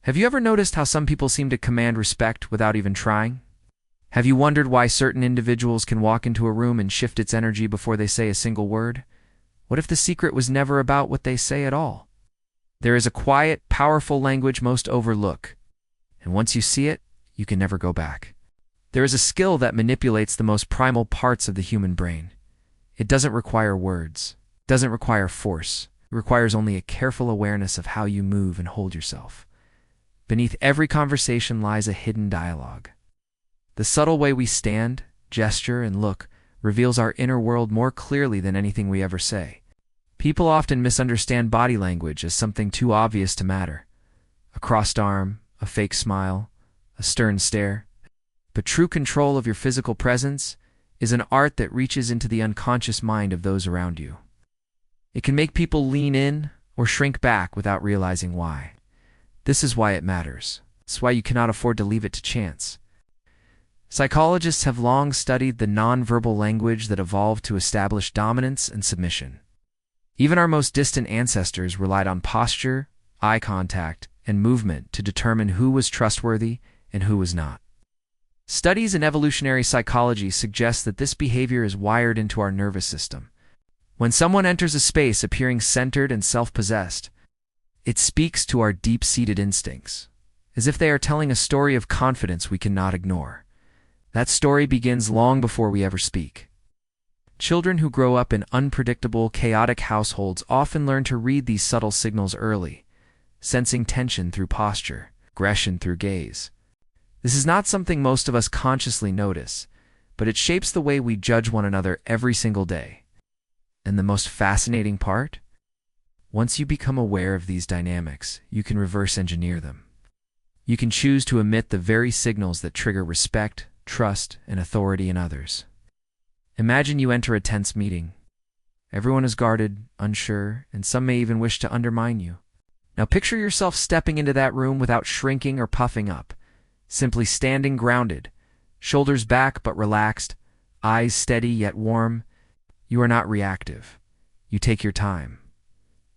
Have you ever noticed how some people seem to command respect without even trying? Have you wondered why certain individuals can walk into a room and shift its energy before they say a single word? What if the secret was never about what they say at all? There is a quiet, powerful language most overlook, and once you see it, you can never go back. There is a skill that manipulates the most primal parts of the human brain. It doesn't require words, doesn't require force. It requires only a careful awareness of how you move and hold yourself. Beneath every conversation lies a hidden dialogue. The subtle way we stand, gesture, and look reveals our inner world more clearly than anything we ever say. People often misunderstand body language as something too obvious to matter. A crossed arm, a fake smile, a stern stare. But true control of your physical presence is an art that reaches into the unconscious mind of those around you. It can make people lean in or shrink back without realizing why. This is why it matters. It's why you cannot afford to leave it to chance. Psychologists have long studied the nonverbal language that evolved to establish dominance and submission. Even our most distant ancestors relied on posture, eye contact, and movement to determine who was trustworthy and who was not. Studies in evolutionary psychology suggest that this behavior is wired into our nervous system. When someone enters a space appearing centered and self-possessed, it speaks to our deep-seated instincts, as if they are telling a story of confidence we cannot ignore. That story begins long before we ever speak. Children who grow up in unpredictable, chaotic households often learn to read these subtle signals early, sensing tension through posture, aggression through gaze. This is not something most of us consciously notice, but it shapes the way we judge one another every single day. And the most fascinating part? Once you become aware of these dynamics, you can reverse engineer them. You can choose to emit the very signals that trigger respect, trust, and authority in others. Imagine you enter a tense meeting. Everyone is guarded, unsure, and some may even wish to undermine you. Now picture yourself stepping into that room without shrinking or puffing up, simply standing grounded, shoulders back but relaxed, eyes steady yet warm. You are not reactive. You take your time.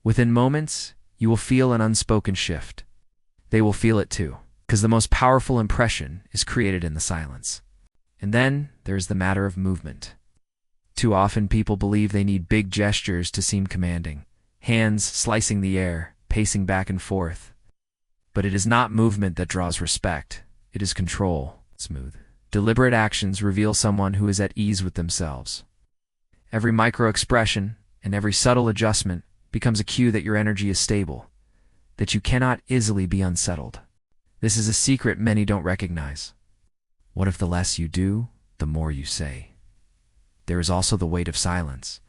Within moments, you will feel an unspoken shift. They will feel it too, because the most powerful impression is created in the silence. And then there is the matter of movement. Too often people believe they need big gestures to seem commanding, hands slicing the air, pacing back and forth. But it is not movement that draws respect. It is control. Smooth, deliberate actions reveal someone who is at ease with themselves. Every micro-expression and every subtle adjustment becomes a cue that your energy is stable, that you cannot easily be unsettled. This is a secret many don't recognize. What if the less you do, the more you say? There is also the weight of silence.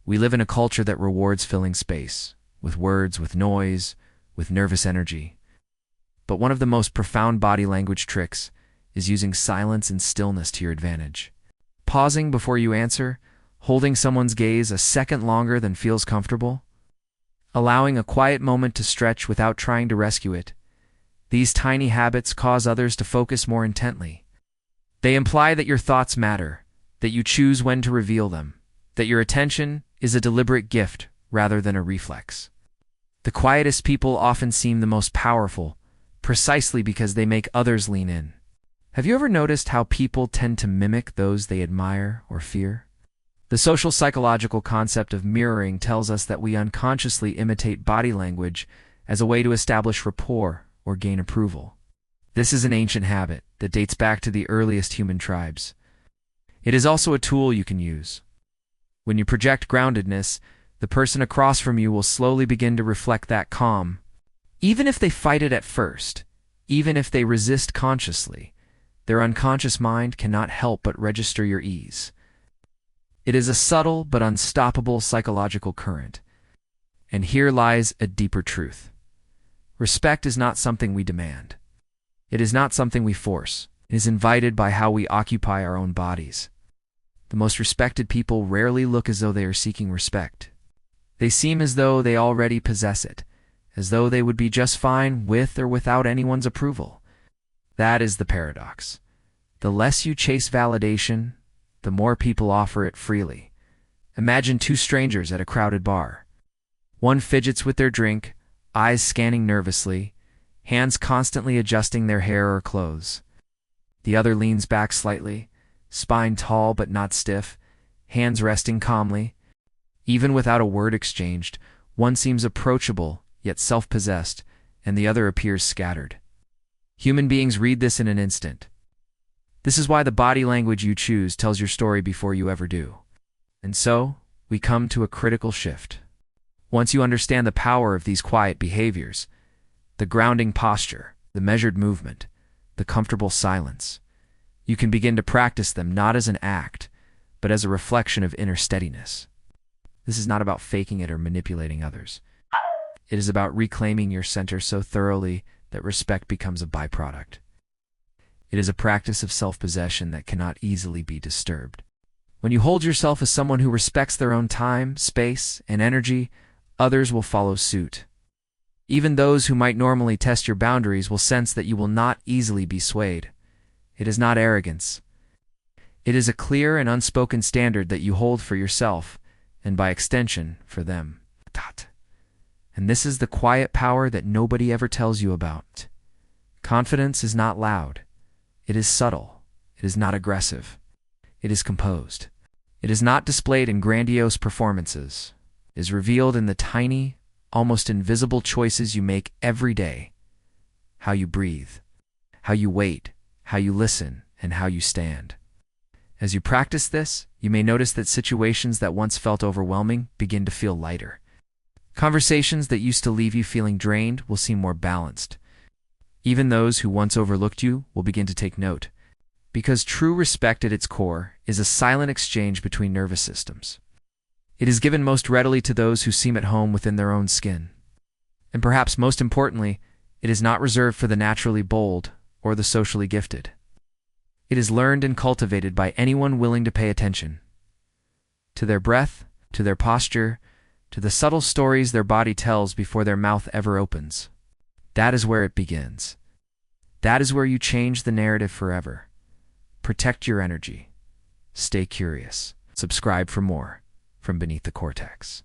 We live in a culture that rewards filling space, with words, with noise, with nervous energy. But one of the most profound body language tricks is using silence and stillness to your advantage. Pausing before you answer, holding someone's gaze a second longer than feels comfortable, allowing a quiet moment to stretch without trying to rescue it. These tiny habits cause others to focus more intently. They imply that your thoughts matter, that you choose when to reveal them, that your attention is a deliberate gift rather than a reflex. The quietest people often seem the most powerful, precisely because they make others lean in. Have you ever noticed how people tend to mimic those they admire or fear? The social psychological concept of mirroring tells us that we unconsciously imitate body language as a way to establish rapport or gain approval. This is an ancient habit that dates back to the earliest human tribes. It is also a tool you can use. When you project groundedness, the person across from you will slowly begin to reflect that calm. Even if they fight it at first, even if they resist consciously, their unconscious mind cannot help but register your ease. It is a subtle but unstoppable psychological current. And here lies a deeper truth. Respect is not something we demand. It is not something we force. It is invited by how we occupy our own bodies. The most respected people rarely look as though they are seeking respect. They seem as though they already possess it, as though they would be just fine with or without anyone's approval. That is the paradox. The less you chase validation, the more people offer it freely. Imagine two strangers at a crowded bar. One fidgets with their drink, eyes scanning nervously. hands constantly adjusting their hair or clothes. The other leans back slightly, spine tall but not stiff, hands resting calmly. Even without a word exchanged, one seems approachable, yet self-possessed, and the other appears scattered. Human beings read this in an instant. This is why the body language you choose tells your story before you ever do. And so, we come to a critical shift. Once you understand the power of these quiet behaviors, the grounding posture, the measured movement, the comfortable silence, you can begin to practice them not as an act, but as a reflection of inner steadiness. This is not about faking it or manipulating others. It is about reclaiming your center so thoroughly that respect becomes a byproduct. It is a practice of self-possession that cannot easily be disturbed. When you hold yourself as someone who respects their own time, space, and energy, others will follow suit. Even those who might normally test your boundaries will sense that you will not easily be swayed. It is not arrogance. It is a clear and unspoken standard that you hold for yourself, and by extension, for them. And this is the quiet power that nobody ever tells you about. Confidence is not loud. It is subtle. It is not aggressive. It is composed. It is not displayed in grandiose performances. It is revealed in the tiny, almost invisible choices you make every day. How you breathe, how you wait, how you listen, and how you stand. As you practice this, you may notice that situations that once felt overwhelming begin to feel lighter. Conversations that used to leave you feeling drained will seem more balanced. Even those who once overlooked you will begin to take note, because true respect at its core is a silent exchange between nervous systems. It is given most readily to those who seem at home within their own skin. And perhaps most importantly, it is not reserved for the naturally bold or the socially gifted. It is learned and cultivated by anyone willing to pay attention. To their breath, to their posture, to the subtle stories their body tells before their mouth ever opens. That is where it begins. That is where you change the narrative forever. Protect your energy. Stay curious. Subscribe for more from Beneath the Cortex.